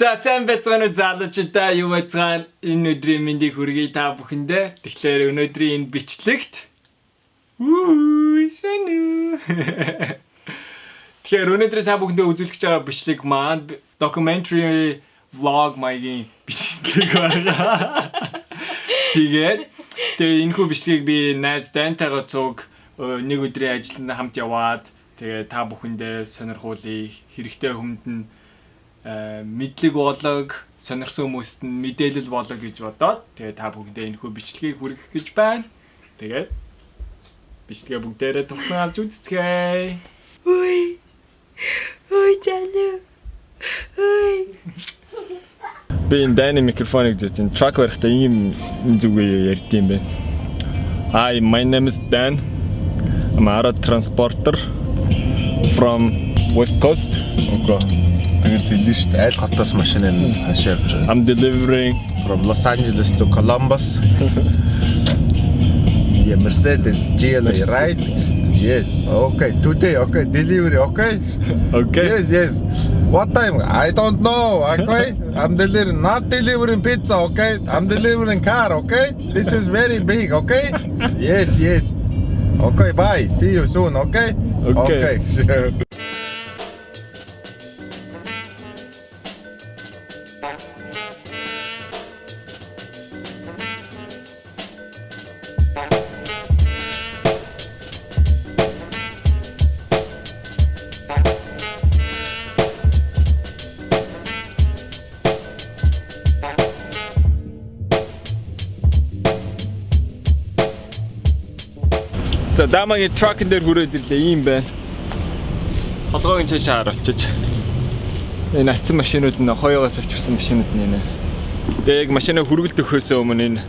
За сайн байцгаана уу залуучуудаа юу байцгаана энэ өдрийн мэндийг хүргэе та бүхэндээ. Тэгэхээр өнөөдрийн энэ бичлэгт Тэгэхээр өнөөдөр та бүхэндээ үзүүлэх байгаа бичлэг маань documentary vlog маягийн бичлэг байна. Тэгээд энэхүү бичлэгийг би найз Дантайгаа цуг нэг өдрийн ажилд хамт яваад тэгээд та бүхэндээ сонирхуулъя, хэрэгтэй хүмүүнд нь мэдлэг болог, сонирхсан хүмүүст нь мэдээлэл болог гэж бодоод тэгээд та бүхэндээ энэхүү бичлэгийг хүргэх гэж байна. Тэгээд бичлэгээ бүгдээрээ тухсан авч үзцгээе. Ой. Ой тань. Ой. Би энэ дайны микрофоныг зэцэн трак барихтаа ийм зүгээ ярьд юм бэ. Hi, my name is Dan. I'm a road transporter from West Coast. Okay. Aйл хотоос машин хашаа явж байгаа. I'm delivering From Los Angeles to Columbus. Yeah, Mercedes GLA, right? Yes. Okay. Today, okay. Delivery, okay? Okay. Yes. What time? I don't know. Okay. I'm not delivering pizza, okay? I'm delivering car, okay? This is very big, okay? Yes. Okay, bye. See you soon, okay? Okay. Sure. За дамагийн тракн дээр хүрээд ирлээ ийм байна. Толгойн цаашаа харуулчих. Энэ атсан машинууд нь хоёогоос авчихсан машинууд нь нэ. Тэгээ яг машинаа хүргэлт өгөхөөс өмнө энэ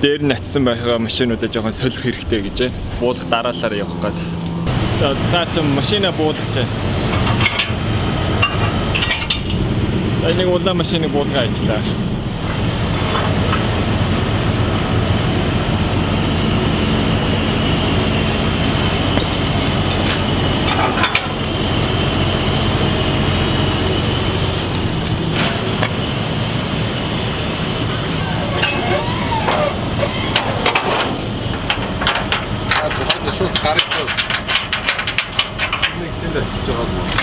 дээр нь атсан байгаа машинуудаа жоохон солих хэрэгтэй гэж буулгах дараалалаар явах гээд. За цааш машинаа буулгach. За нэг улаан машиныг буулгаа ажиллаа. Гарагчаас нэг тэнд очиж байгаа юм.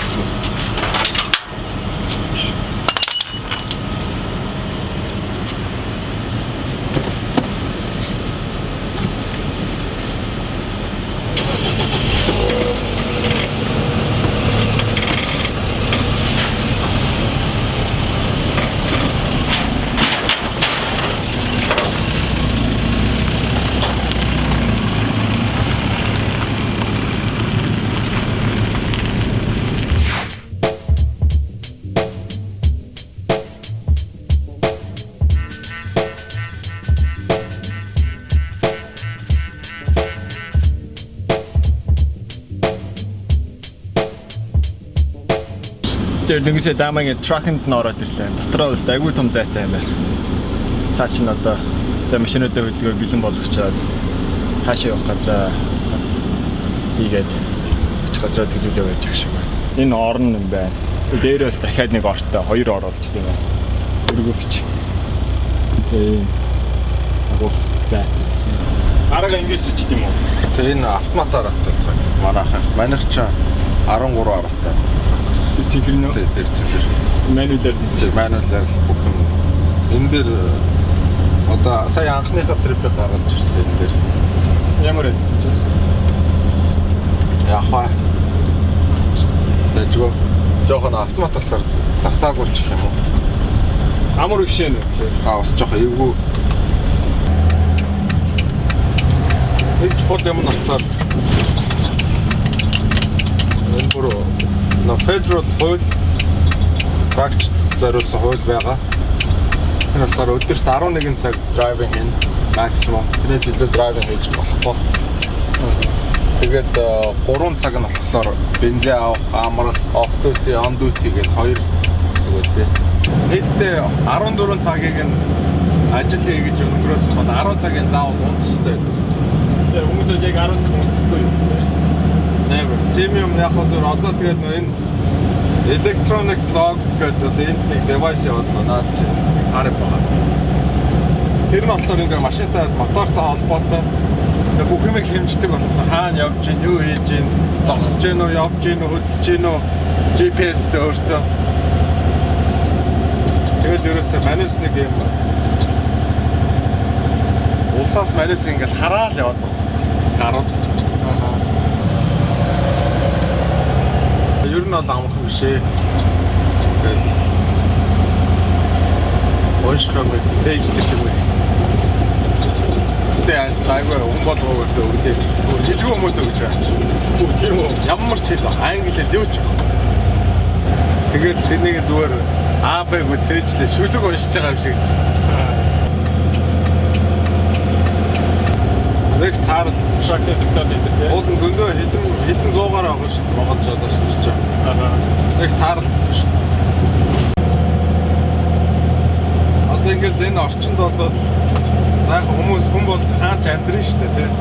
Тэр дөнгөсөө дамагийн тракнд н ороод ирлээ. Дотроо бас айгүй том зайтай юм байна. Цаа чин одоо за машинуудаа хөдөлгөөр бэлэн болгочоод хаашаа явах газраа хийгээд очих газраа төлөвлөө байж ах шиг байна. Энэ орн юм байна. Дээрээс дахиад нэг ортой хоёр оруулж тийм ээ. Өргөгч. Агуу зай. Арга ингээс үчт юм уу? Тэгээ энэ автомат аргатай трак. Манайх ч 13 аргатай. Цэнхэрнэ үү? Тэр цэнхэр. Мануулаар бүх юм. Энэ дээр одоо сая анхныхаа трипэд гаргаж ирсэн энэ дээр. Ямар байсан чинь? Яхаа. Дэжго. Жохон автомат болохоор тасаагүй ч юм уу? Амар өвшэн үү? Бас жохон эвгүй. Нэг чухал юм болохоор энэ бүр федерал хууль практик зориулсан хууль байгаа. Энэ болохоор өдөрт 11 цаг драйвинг хийн максимум. Тэрнээс илүү драйвинг хийж болохгүй. Тэгээд 3 цаг нь болохоор бензин авах, амрах, off duty, on duty гэдэг хоёр хэсэг үүдээ. Нийтдээ 14 цагийг нь ажил хий гэж өнгөрөөсөн бол 10 цагийн заавал унтах хэрэгтэй байдаг. Тэр хүмүүс яг 10 цаг унтахгүй юм шүү дээ. Never. Тийм юм яг хөө одоо тэгээд энэ electronic log гэдэг энд нэг device яваад наад чи харах байгаа. Тэр нь болохоор ингээ машинтай мотортой холбоотой бүх юмыг хэмждэг болсон. Хаана явж гин, юу хийж гин, зогсож гин үү, явж гин үү, хөдөлж гин үү, GPS-тэй өөртөө. Тэгэл ерөөсөө манус нэг юм улсаас манус ингээл хараал яваад байна. Гарууд. Ер нь бол амархан биш ээ. Тэгэл ойшхоо мэг зээжлэж юм. Тэс айгүй хүн болгоо гэсэн үгтэй. Илүү хүмүүс өгч байгаа. Тийм үү. Ямар ч хэл англи хэл юу ч. Тэгэл тэрнийг зүгээр АБ-г зээжлээ шүлэг уншиж байгаа юм шиг. Нэг таарал шахны зөксөд энэ тийм. Уул зөндөө хэдэн зуугаар байгаа шүү дээ. Монгол жолооч ч юм. Нэг таарал биш. Одоо ингээл энэ орчинд бол заах хүн бол хаач амьдрын шүү дээ тийм.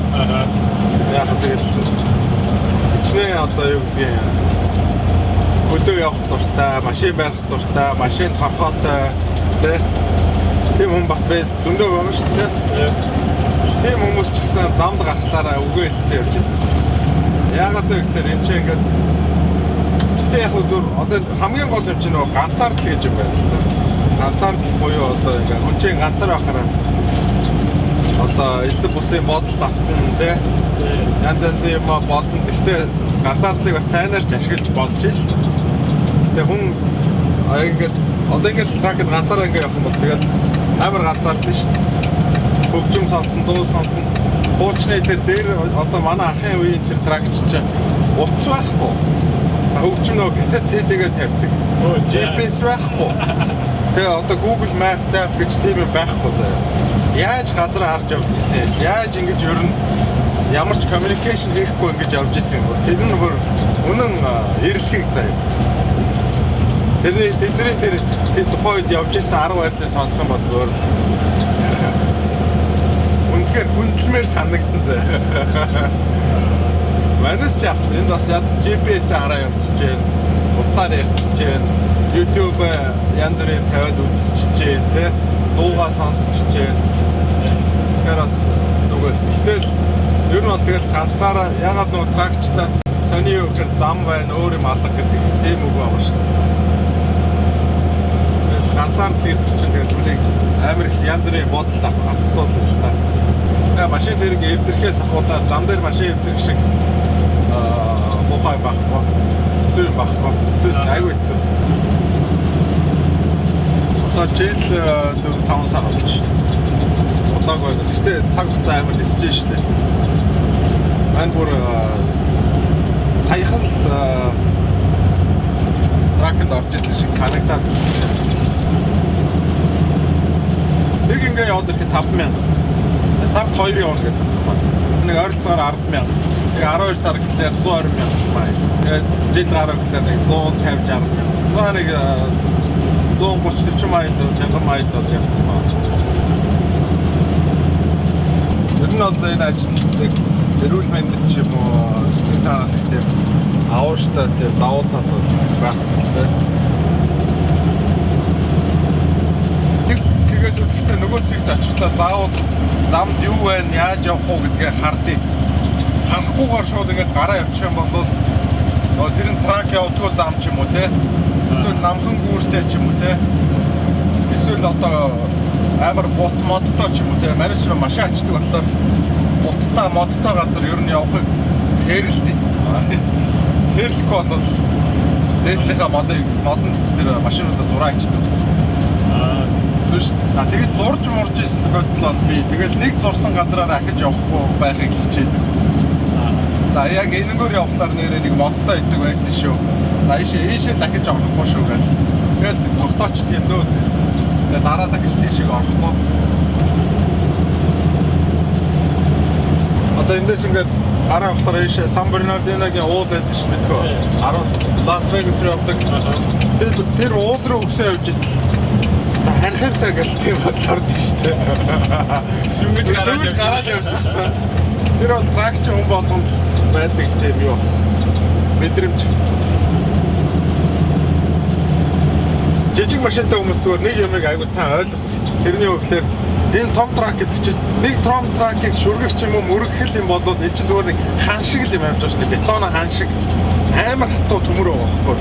Яг тэгэл хичнээн одоо юу гэдгийг хөдөө явах дуртай, машин барих дуртай, машин хорхоотой тийм хүн бас бай зөндөө байгаа шүү дээ. Тийм хүмүүс ч гэсэн замд гарахлаараа үгүй хэлцээ явж байна. Яагаад гэвэл энэ чинь ингээд гэхдээ яг өдөр одоо хамгийн гол юм чинь нөгөө ганцаардл гэж юм байна л да. Ганцаардл буюу одоо ингээд хүн чинь ганцаар байхаараа одоо элдв бусын бодолд автна тий. Янз янзын юм болно. Гэхдээ ганцаардлыг бас сайнаар ч ашиглаж болж ил. Тэгээ хүн ингээд одоо ингээд тракт ганцаараа ингээд явах юм бол тэгэл амар ганцаардл шүү дээ. Хөгжим сонсон, дуу сонсон. Хуучны дээр одоо манай анхны үеийн тэр тракч чинь утас байхгүй. Хөгжим нөгөө кассет CD-гээ тавьдаг. GPS байхгүй. Тэгээ одоо Google Maps app гэж тийм юм байхгүй заяа. Яаж газар харж явж ирсэн? Яаж ингэж ер нь ямар ч communication хийхгүй ингэж явж ирсэн юм бэ? Тэр нь бүр үнэн эрэлхийг заяа. Тэдний тэр тухайд явж ирсэн 10 байрлалыг сонсох юм бол зөвөр үнэхээр хүндлэмээр санагдсан заяа. Манайс ч яг энд бас яд GPS хараа явчихж байна. Уцаар ярьчихж байна. YouTube янз бүрийн тавиад үзчихэж байна, тэ. Дуугаа сонсчихж байна. Тэгэхээр бас зүгээр. Гэтэл ер нь бол тэгэл ганцаараа ягаад нөгөө тракчтаас сони юу гэхээр зам байна, өөр юм алга гэдэг тийм үг байгаа шүү дээ. Тэгэл ганцаар л гэдэг чинь тэгэл үнийг амар их янз бүрийн бодолд автуулсан л та. Машин тэрэг эвдэрхээс ахуулаад зам дээр машин эвдэрх шиг мохой байхгүй. Хэцүү юм байхгүй. Хэцүү айгүй хэцүү. Одоо жил 4-5 сар болж шүү дээ. Удаагүй. Гэхдээ цаг хугацаа амар нисэж шүү дээ. Мань бүр саяхан л тракт орж ирсэн шиг санагдаад байна. Нэг ингээ яваад ирэхэд 5,000. Сард 2 явна гэдэг байна. Нэг ойролцоогоор 10,000. Нэг 12 сар гэхлээр 120,000 май. Тэгээд жил гарах гэхлээр нэг 150 60,000. За нэг 130 40 майл 1000 майл бол явцсан байна. Ер нь бол энэ ажилтныг эрүүл мэндэд ч юм уу сэтгэл санаа тийм авууштай тийм давуу тал бол байх хэрэгтэй. Тэгээс үүдээ нөгөө цэгт очихдаа заавал замд юу байна, яаж явах уу гэдгээ хардъя. Харахгүйгээр шууд ингээд гараа явчих юм бол нөгөө тэр нь трак явдггүй зам ч юм уу те. Эсвэл намхан гүүртэй ч юм уу те. Эсвэл одоо амар бот модтой ч юм уу те. Марис руу машин ачдаг болохоор модтой газар ер нь явахыг цэрлдэг. Цэрлэхгүй бол дээдлийнхаа модон тэр машинуудаа зураа ачдаг. Зүш. Тэгээд зурж мурж исэн тохиолдол бол би тэгэл нэг зурсан газараар ахиж явахгүй байхыг хичээдэг. За яг энэгээр явхлаар нэрээ нэг модтой хэсэг байсан шүү. За ийшээ дахиж орохгүй шүү гэл. Тэгэл тогтооч тийм дөө. Тэгээд дараа дахиж тийшээ орохгүй. Одоо эндээс ингээд гараа явхлаар ийшээ Сан Бернардиногийн уул байдаг ш мэдгүй. 10 Лас Вегас руу явдаг. Тэр уул руу өгсөө явж итэл харихын цаг гэл тийм бодлоор дээ шүү дээ. Дүнгийн гараад явж байгаа. Тэр бол тракч хүн болгонд байдаг тийм юу. Мэдрэмж. жижиг машинтай хүмүүс зүгээр нэг юмыг аягүй сайн ойлгох хэрэгтэй. Тэрний үгээр энэ том трак гэдэг чинь нэг том тракийг шүргэх ч юм уу мөргөх юм бол энэ чинь зүгээр нэг хан шиг л юм явж байгаа шнэ. Бетоны хан шиг амар хатуу төмөр байгаа байхгүй.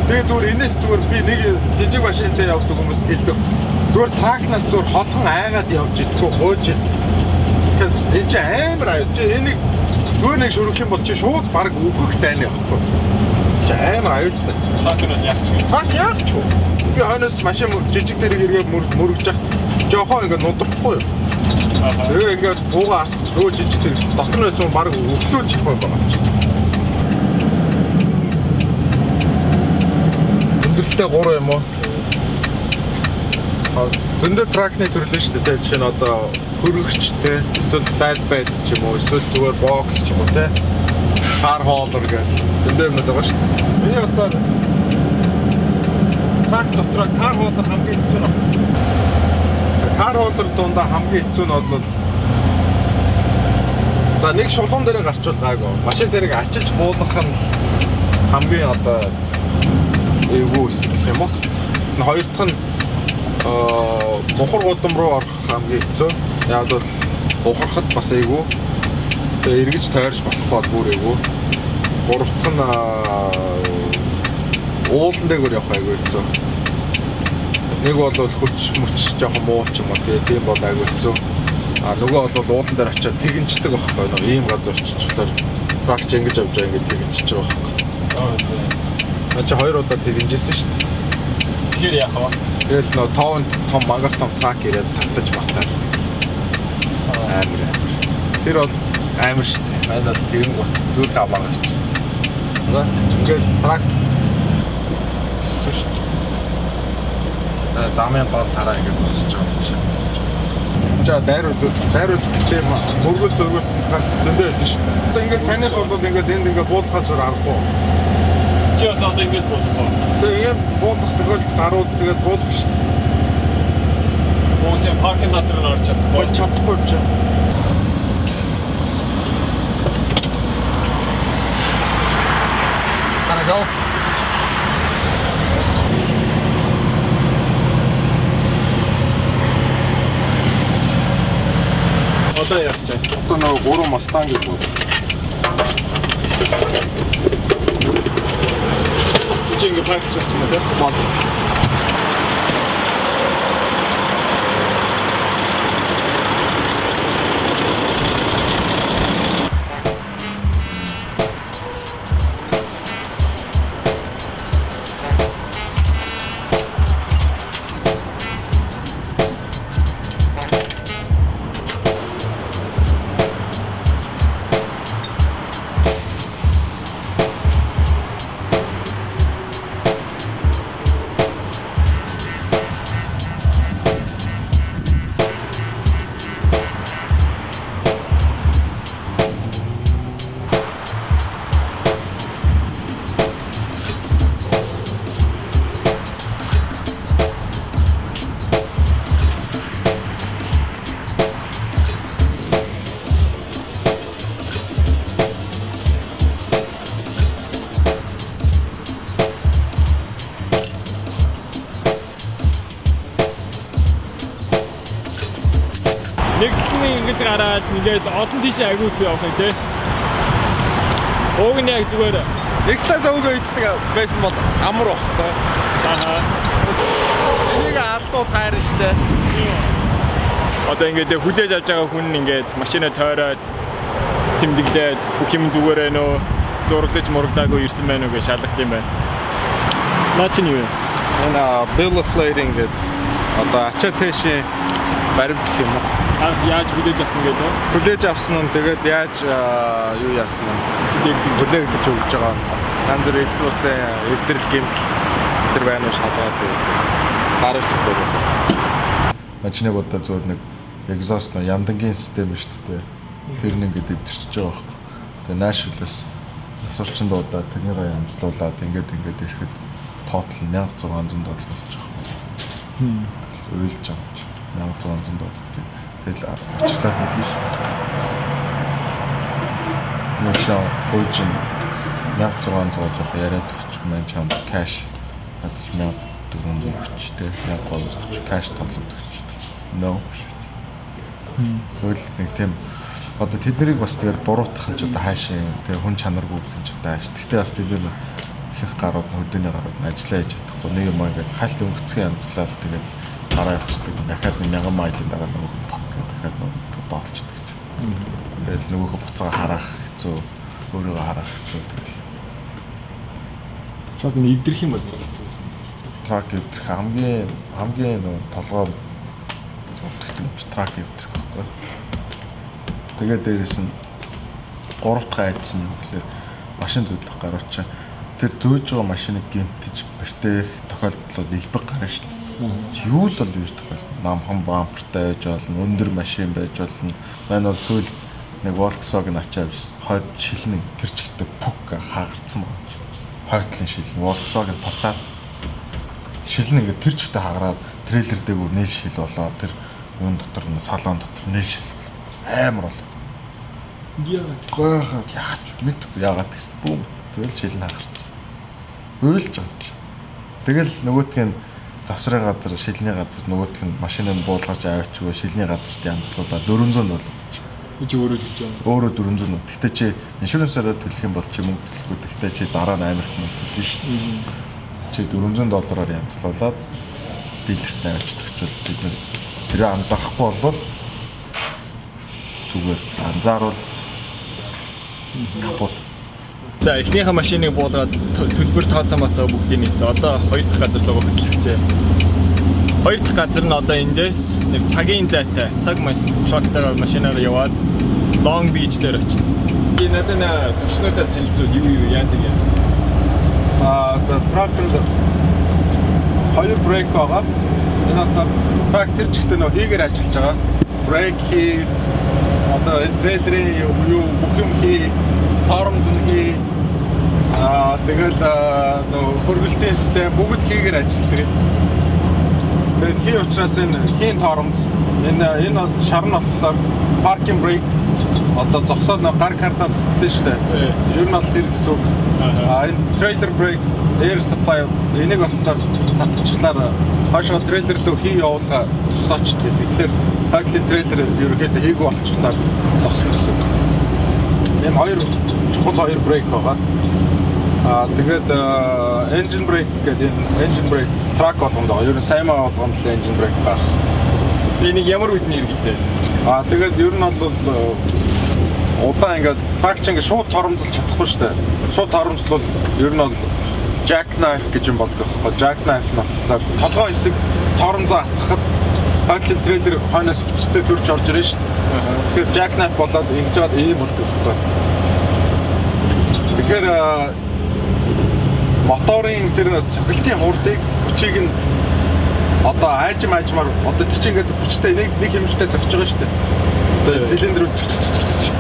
Тэгээ зүгээр энэс зүгээр би нэг жижиг машинтай явдаг хүмүүст хэлдэг. Зүгээр тракнаас зүгээр холхон айгаад явж идэх гооч. Гэс энэ чинь амар аюу. Энийг зүгээр нэг шүргэх юм бол чи шууд баг өөхөх тайны байхгүй. Чи амар аюултай. Тракнууд яг ч юм. Трак яг ч юу. Би хойноос машин жижиг дээр хэрэгээ мөргөж явах жоохон ингээд нудрахгүй юу. Тэгээ ингээд бууга арсч өө жижиг дээр дотор нь байсан баг өглөөж явах байгаа юм чи. Өндөртэй 3 юм уу? Зөндөө тракны төрлөө шүү дээ. Жишээ нь одоо хөргөгч те, эсвэл flatbed ч юм уу, эсвэл зүгээр box ч юм уу те. Car hauler гэх зөндөө юмнууд байгаа шүү дээ. Миний бодлоор трак дотор car hauler хамгийн хэцүү нь. Car hauler дундаа хамгийн хэцүү нь бол за нэг шулуун дээр гарчвал гайгүй. Машин дээрээ ачиж буулгах нь хамгийн одоо эвгүй хэсэг юм уу? Хоёр дахь нь бухар гудам руу орох хамгийн хэцүү. Яг бол бухархад бас эйгүү. Тэгээ эргэж тойрч болохгүй бүр эйгүү. Гурав дахь нь уулан дээр явах айгүй хэцүү. Нэг бол хүч мөч жоохон муу ч юм уу тийм бол айгүй хэцүү. А нөгөө бол уулан дээр очиад тэгэнчдэг байхгүй нэг ийм газар очичлаар практик ингэж авч байгаа ингэ тэгэнчиж байгаа байхгүй. Ачаа 2 удаа тэгэнжсэн шүү дээ. Тэгэхээр яах вэ? Тэгэл нөө том мангар том трак ирээд татаж батал. Амар. Тэр бол амар шүү дээ. Манайд тэгэн гот зүрх аваагаар ч. Ингээл трак замын гол тараа ингээд зогсож байгаа юм шиг. За дайруул тийм мөргөл зөргөлцсөн зөндөө байдаг шүү дээ. Одоо ингээд санаас бол ингээд энд ингээд буулгахаас өөр аргагүй. Чи бас одоо ингэж болох уу? Тэгээ ингээд буулгах тэгэл гаруул тэгээд буулгах шүү дээ. Уусан паркинг дотор нь орч чадахгүй. Чадахгүй юм чинь. Гол одоо яах вэ? Одоо нөгөө 3 Mustang гэж байна. Чи ингэ парк хийх юм уу те? Мод. Ингэж гараад ингээд олон тийш айгүй их явах юм те. Ууг нь яг зүгээр Нэг талаас өвгөө ичдэг байсан бол амар бохтой. Аа. Энийг алдууд хайрна штэ. Одоо ингээд хүлээж авч байгаа хүн ингээд машинаа тойроод тэмдэглээд бүх юм зүгээрээ нөө зурагдаж мурагдаагүй ирсэн байна уу гэж шалгах юм байна. Наа чи юу вэ? Энэ bill of lading гэдэг одоо ачаа тэшээ баримт гэх юм уу? Яаж хүлээж авсан гэдэг? Хүлээж авсан нь тэгээд яаж юу яасан нь хүлээгдэж өгч байгаа нь янз бүр элдвусын эвдрэл гэмтэл тэр байна уу шалгаад гар хэсэг зөв байна. Машиныг одоо зөв нэг exhaust на яндангийн систем шүү дээ. Тэр нь ингээд дэвтэрч байгаа байхгүй. Тэгээ Nashville-с тасарчин дуудаад тэрнийг янзлуулаад ингээд ирэхэд total $1600 болж байгаа. Уйлж байгаа. $1600 гэх. Тэгэл ачлаад биш. Нөөшөө хөөж $1600 жоох яриад өгч маань чамд cash хадж 440 те 1340 кэш тоглогдож байна. No. Хөл нэг тийм одоо тэднийг бас тэгээд буруутгах нь ч одоо хаашаа тэгээд хүн чанаргүй гэх юм ч одоо хааш. Гэхдээ бас тэд нэг их гарууд хөдөөний гарууд ажиллаа хийж чадахгүй. Нэг юм ингээд хальт өнгөцгөн янзлал тэгээд гараа явчихдаг. Дахиад 1000 майлын дараа нөгөө пак дахиад нөгөө доолчдаг. Тэгээд нөгөөхө буцаага харах хэцүү, өөрийгөө харах хэцүү тэгэл. Чаг нь эвдэрх юм бол хэцүү. Трак эвдэрх хамгийн нөгөө толгой трак эвдэрх байхгүй. Тэгээд дээрэс нь 3 дахь айдас нь юу гэхээр машин зүйдэх гаруучаа тэр зөөж байгаа машиныг гэмтэж бэртэх тохиолдол бол илбэг гарна шүү дээ. Юу л бол юу тохиол намхан бампертай байж болно, өндөр машин байж болно. Мань бол сүүл нэг Volkswagen ачаавс хойд шилнэ тэр чигтээ пук хагарцсан байна. Хойдлын шилнэ Volkswagen Passat шилнэ ингээд тэр чигтээ хагараад трейлер дээгүүр нийл шил болоо тэр юун дотор нь салон дотор нийл шил амар бол. Яагаад яач мэдгүй яагаад гэсэн бүүм тэгэл шилнэ хагарцсан. Уйлж байгаа юм. Тэгэл нөгөөтг нь завсрын газар шилний газар нөгөөтг нь машинаа буулгаж аваачгүй шилний газарт янзлуулаад 400 доллар гэж өөрөө хэлж байгаа. Өөрөө 400. Гэхдээ чи иншурансаараа төлөх юм бол чи мөнгө төлөхгүй. Гэхдээ чи дараа нь Америк мөнгө төлнө шүү дээ. Чи 400 доллараар янзлуулаад дилерт авчдаг ч бол бид тэр анзаарахгүй бол зүгээр анзаарвал капот. За эхнийхээ машиныг буулгаад төлбөр тооцоо мацаа бүгдийг нийцээ. Одоо хоёр дахь газар руу хөтлөгчээ. Хоёр дахь газар нь одоо эндээс нэг цагийн зайтай цаг трактор машинаар яваад Long Beach дээр очив. Энэ надад төчнөдөө танилцуул юу яадаг юм. За тракторд хоёр брейк байгаа. Энэ бас трактор ч гэдэг нөө хийгээр ажиллаж байгаа. Брейк хий одоо трейлерийн юу бүх юм хий тормоз нь хий тэгэл нөө хөргөлтийн систем бүгд хийгээр ажилладаг. Тэгээд хий учраас энэ хийн тормоз энэ шар нь болохоор паркинг брейк одоо зогсоод гар картаа татдаг шүү дээ. Ер нь бол тэр гэсэн үг. Энэ трейлер брейк air supply энийг болохоор татчихлаар хойшоо трейлер рүү хий явуулахаа зогсооч гэдэг. Тэгэхээр хаглийн трейлер ерөөхдөө хийгүү болчихлаар зогсно гэсэн үг. Энэ хоёр чухал хоёр брейк байгаа. Тэгээд engine brake гэдэг энэ engine brake track болгонд байгаа. Ер нь саймаа болгонд л engine brake байх хэрэгтэй. Энийг ямар үед нэргэлтэй? Тэгээд ер нь бол удаан ингээд track чинь ингээд шууд торомзолж чадахгүй шүү дээ. Шууд торомзлол ер нь бол jackknife гэж юм болдог байхгүй. Jackknife нь болохоор толгой хэсэг торомзоо атгахад хойдлын трейлер хойноос хүчтэй төрж орж ирнэ шүү дээ. Тэгэхээр jackknife болоод ингэж жаад ийм болдог байхгүй. Тэгэхээр моторын тэр цохилтын хурдыг хүчийг нь одоо аажмаар одоо тийч ингээд хүчтэй нэг хэмжээтэй зогсож байгаа шүү дээ. Одоо цилиндр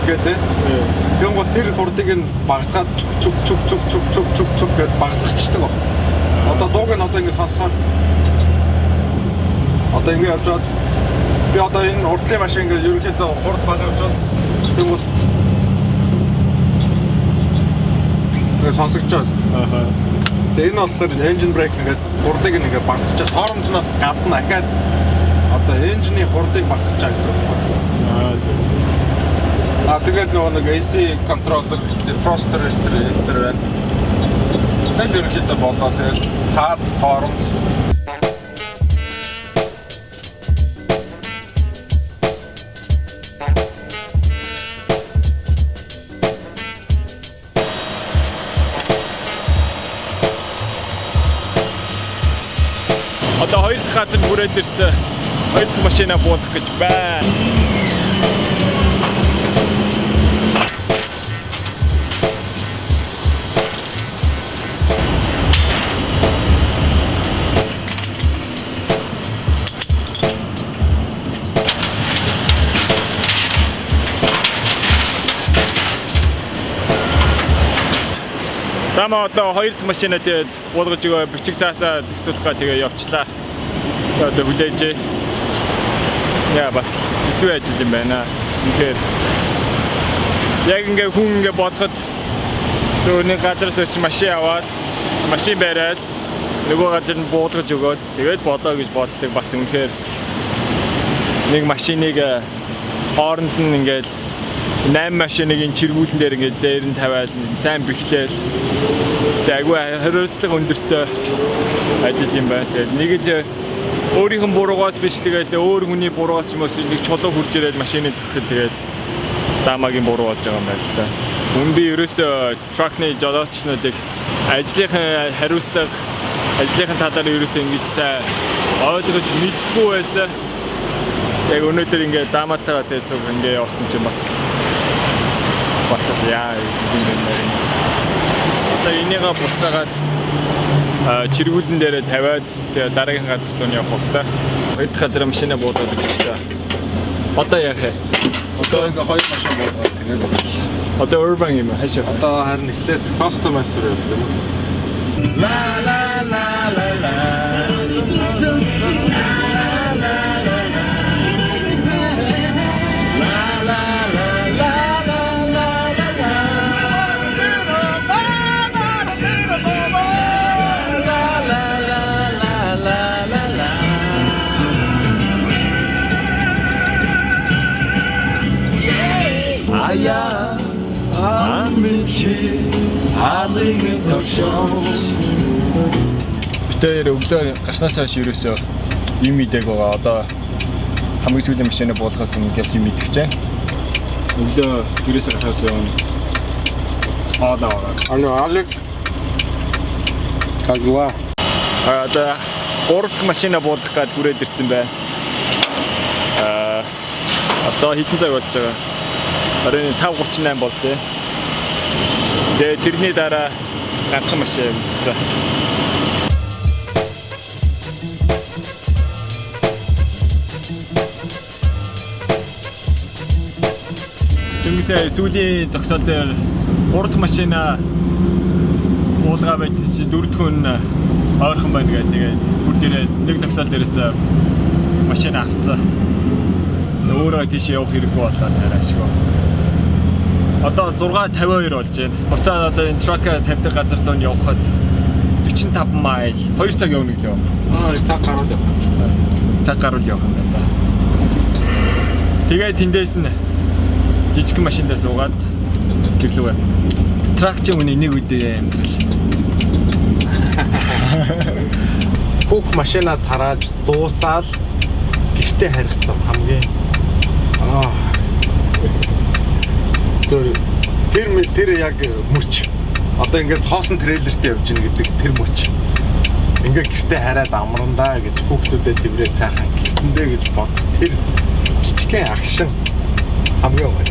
гэдэг. Тэнгуү тэр хурдыг нь багасгаад цуг гэд багасгачдаг баг. Одоо дууг нь одоо ингээд сонсохоор одоо ингээд явж байгаа. Би одоо энэ урдлын машин ингээд ерөнхийдөө хурд бага явж байгаа. Тэнгуү сонсогч байгаа. Тэгээ энэ болохоор engine brake ингээд хурдыг ингээд багасгаж торомзноос гадна дахиад одоо engine-ийн хурдыг багасгаж байгаа гэсэн үг байна. Тэгэл нөгөө нэг AC controller, defroster энэ байна. Тэгэл ерөнхийдөө болоо тэгэл хаад торомз Одоо хоёр дахь газар хүрээд ирсэн. Хоёр дахь машинаа буулгах гэж байна. Тама одоо хоёр дахь машинаа тэгээд буулгаж өгөө бичиг цаасаа зохицуулахгаа тэгээ явчлаа. Одоо хүлээж. Яа бас хэцүү ажил юм байна. Тэгэхээр яг ингээ хүн ингээ бодоход зөөнийн газраас очиж машин аваад машин бариад нөгөө газар нь буулгаж өгөөд тэгээд болоо гэж боддог бас үнэхээр нэг машиныг хооронд нь ингээд 8 машиныг ин чиргүүлэн дээр ингээд дээр нь тавиад сайн бэхлээл айгүй хариуцлага өндөртэй ажил юм байна. Тэгээд нэг л өөрийнх нь буруугаас биш тэгээд өөр хүний буруугаас ч юм уу нэг чулуу хурж ирээд машиныг зөхөхөд тэгээд дамаагийн буруу болж байгаа юм байна л да. Мөн би ерөөсөө тракны жолоочнуудыг ажлынхаа хариуцлага ажлынхаа талаар ерөөсөө ингэж сайн ойлгож мэддэггүй байсан. Яг өнөөдөр ингээд дааматайгаа тэгээ цуг ингээд явсан чинь бас яа юм бэ. Одоо энийгээ буцаагаад чиргүүлэн дээрээ тавиад тэгээ дараагийн газар руу явах бах та. Хоёр дахь газар машинаа буулгаад өгч та. Одоо яах вэ? Одоо ингээ хоёр машин буулгаад тэгээд одоо urban юм хаашаа. одоо харин эхлээд customer-с руу явдаг. La la la la la. Битээр өглөө гарснаас хойш ерөөсөө юм идэг байгаа. Одоо хамгийн сүүлийн машинаа буулгаас ингээс юм идэх чинь. Өглөө ерөөсөө гарснаас Алло Алекс. Кагва. Одоо 3 дахь машинаа буулгах гээд хүрээд ирсэн байна. Одоо хэдэн цаг болж байгаа? Оройн 5:38 болжээ. Тэгээд тэрний дараа ганцхан машин үлдсэн. Тэнгисээ сүүлийн зогсоол дээр 3 дахь машинаа буулгаа байжсэн чи 4 дахь нь ойрхон байна гэдэг. Тэгээд хурж ирээд нэг зогсоол дээрээс машин авцсан. Өөрөө тийш явах хэрэггүй болоод тараашгүй. Одоо 6:52 болж байна. Буцаад одоо энэ трак тавьдаг газар руу явхад 45 майл 2 цаг явна гэлээ. Цаг гаруул явах юм шиг. Цаг гаруул явах юм байна. Тэгээд тэндээс нь жижиг машиндаа суугаад гэрлүүгээ. Трак ч үний нэг үдээ амьдрал. Бүх машинаа тарааж дуусаал гэртээ харигдсан хамгийн тэр яг мөч. Одоо ингээд хоосон трейлертэй явж гин гэдэг тэр мөч. Ингээ гэртээ хараад амрандаа гэж хүүхдүүдэд тэврээд сайхан гэртэндээ гэж бод. Тэр жижигхэн акшн хамгийн гоё.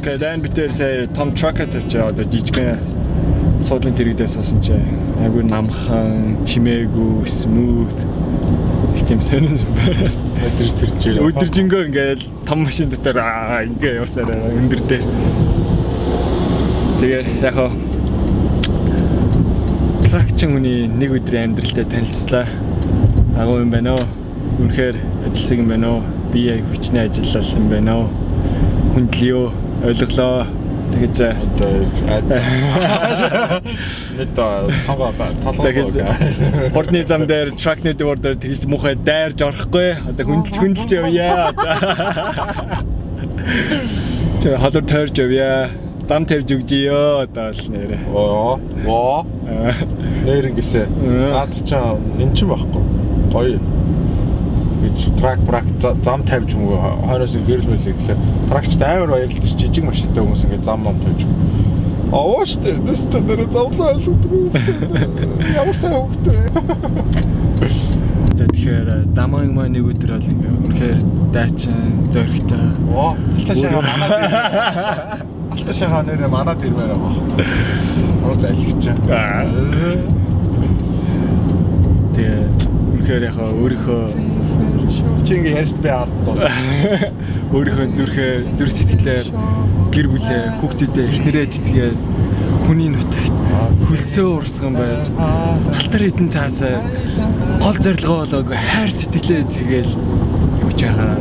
Скайдан битэр сая том трак тавьчаа одоо жижигхэн суудлын тэрэгдээс суусан чи айгүй намхан, чимээгүй, смooth их тийм сонир байна. Өдөржингөө ингээл том машин дотор ингээ явсараа өндөр дээр. Тэгээ яг хоо тракчин хүний нэг өдрийн амьдралтай танилцлаа. Агуу юм байна уу? Үнэхээр ажилласан юм байна уу? Би яг хүчнээ ажиллал юм байна уу? Хүндлэё, ойлголоо. Тэгэж хурдны зам дээр тракны дөр дээр тэгж мухай дайрж орохгүй. Одоо хүндэлж явъя. Чи халуур тойрж явъя. Зам тавьж өгжийё одоо л нэрэ. Нэр ингэсэ. Наад чаа эн чинь байхгүй. Гоё. Гэж трак зам тавьж мөнгө хойноос гэрэл мэлээ гэхлээр тракчд амар баярлалтай жижиг машинтай хүмүүс ингээд зам тавьж. Ооштой нүстэ дээр зовлоо алуудгүй. Ямар сайн хөвгтэй. Тэгэхээр дамаг маа нэг өдөр бол ингээ үнэхээр дайчин зөрөгтэй. Оо, алташаага манад. Алташаага нэрээ манад ирмээр байгаа. Оо зайлгч. Тэгээ үнэхээр яхаа өөрийнхөө чи ингээ ярьж би ард бол. Өөрийнхөө зүрх сэтгэлээр гэр бүлээ, хүүхдүүдээ эхнэрээ тэтгээс хүний нутагт хөлсөө урсган байж алтар хэдэн цаасаа гол зорилгоо болоогүй хайр сэтгэлээ тэгэл юуж байгаа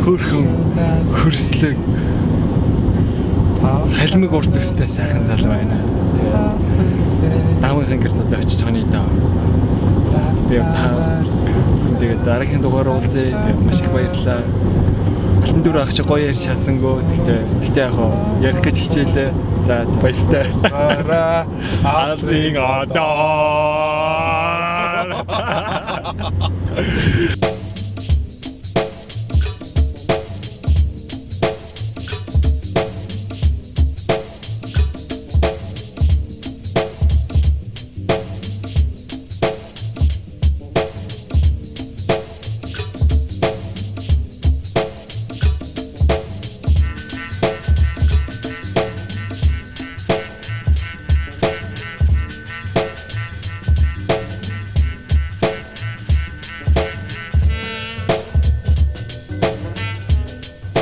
хөөрхөн хөрслөг халмиг урт өстэй сайхан залуу байна. Тэгээ даамынхан гэрт одоо очиж байгаа нэ даа. Тэгээд дараагийн дугаар уулзъя. Тэгээд маш их баярлалаа. Алтан дүр ах чи гоё ярьж чадсангүй. Тэгтээ яг ярих гэж хичээлээ. За баяртай. I'll sing a dawn.